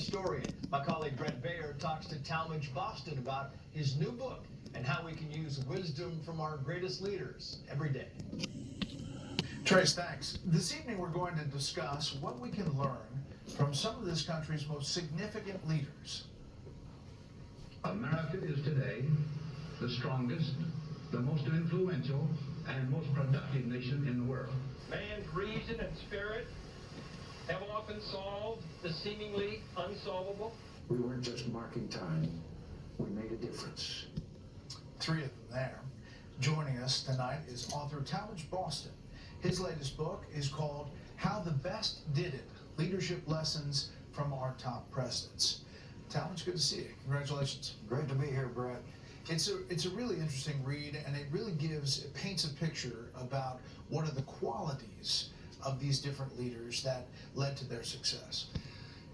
historian. My colleague Brett Bayer talks to Talmadge Boston about his new book and how we can use wisdom from our greatest leaders every day. Trace, thanks. This evening we're going to discuss what we can learn from some of this country's most significant leaders. America is today the strongest, the most influential, and most productive nation in the world. Man's reason and spirit have often solved the seemingly unsolvable. We weren't just marking time, we made a difference. Three of them there. Joining us tonight is author Talmadge Boston. His latest book is called How the Best Did It, Leadership Lessons from Our Top Presidents. Talmadge, good to see you. Congratulations. Great to be here, Brett. It's a really interesting read, and it really paints a picture about what are the qualities of these different leaders that led to their success.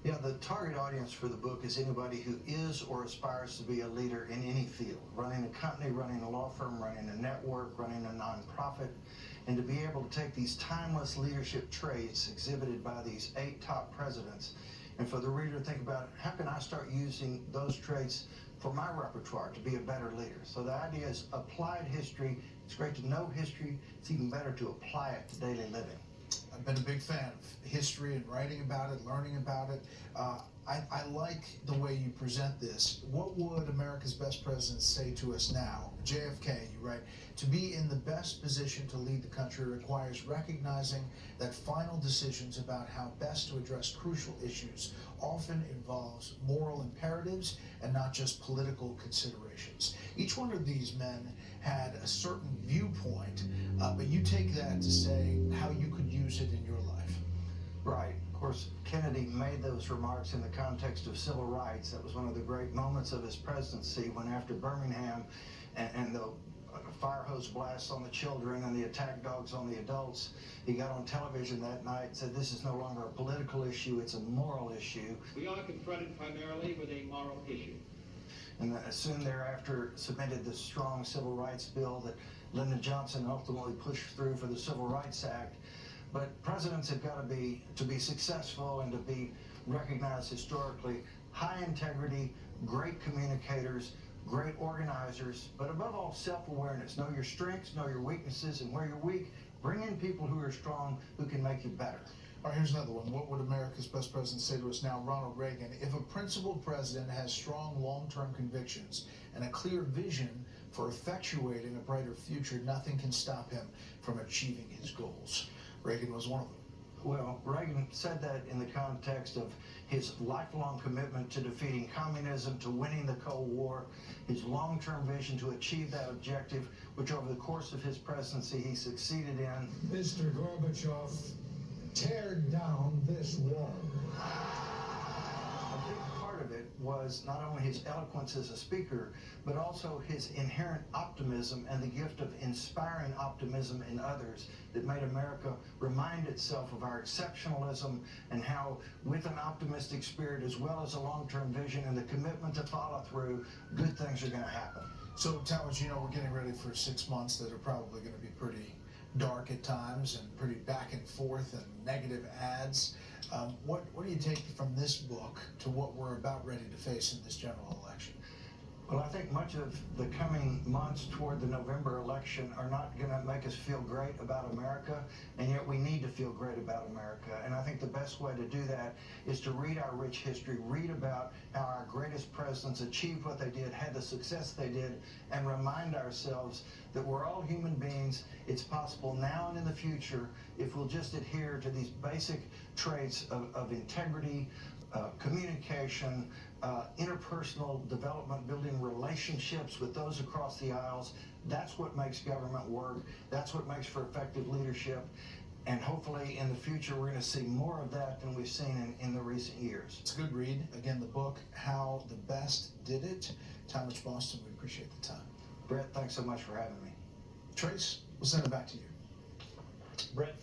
Yeah, the target audience for the book is anybody who is or aspires to be a leader in any field, running a company, running a law firm, running a network, running a nonprofit, and to be able to take these timeless leadership traits exhibited by these 8 top presidents, and for the reader to think about, how can I start using those traits for my repertoire to be a better leader? So the idea is applied history. It's great to know history. It's even better to apply it to daily living. I've been a big fan of history and writing about it, learning about it. I like the way you present this. What would America's best presidents say to us now? JFK, you write, to be in the best position to lead the country requires recognizing that final decisions about how best to address crucial issues often involves moral imperatives and not just political considerations. Each one of these men had a certain viewpoint, but you take that to say how you could use it in your life. Right. Of course, Kennedy made those remarks in the context of civil rights. That was one of the great moments of his presidency, when after Birmingham and the fire hose blasts on the children and the attack dogs on the adults, he got on television that night and said, this is no longer a political issue, it's a moral issue. We are confronted primarily with a moral issue. And soon thereafter submitted the strong civil rights bill that Lyndon Johnson ultimately pushed through for the Civil Rights Act. But presidents have got to be successful and to be recognized historically, high integrity, great communicators, great organizers, but above all, self-awareness. Know your strengths, know your weaknesses, and where you're weak, bring in people who are strong, who can make you better. All right, here's another one. What would America's best president say to us now? Ronald Reagan. If a principled president has strong long-term convictions and a clear vision for effectuating a brighter future, nothing can stop him from achieving his goals. Reagan was one of them. Well, Reagan said that in the context of his lifelong commitment to defeating communism, to winning the Cold War, his long-term vision to achieve that objective, which over the course of his presidency he succeeded in. Mr. Gorbachev, tear down this wall. A big part of it was not only his eloquence as a speaker, but also his inherent optimism and the gift of inspiring optimism in others that made America remind itself of our exceptionalism and how, with an optimistic spirit as well as a long-term vision and the commitment to follow through, good things are going to happen. So, Talmadge, you know, we're getting ready for 6 months that are probably going to be pretty dark at times and pretty back and forth and negative ads. What do you take from this book to what we're about ready to face in this general election? Well, I think much of the coming months toward the November election are not going to make us feel great about America, and yet we need to feel great about America. And I think the best way to do that is to read our rich history, read about how our greatest presidents achieved what they did, had the success they did, and remind ourselves that we're all human beings. It's possible now and in the future if we'll just adhere to these basic traits of integrity, communication, interpersonal development, building relationships with those across the aisles. That's what makes government work. That's what makes for effective leadership. And hopefully in the future we're going to see more of that than we've seen in the recent years. It's a good read. Again, the book, How the Best Did It. Talmadge Boston, we appreciate the time. Brett, thanks so much for having me. Trace, we'll send it back to you. Brett,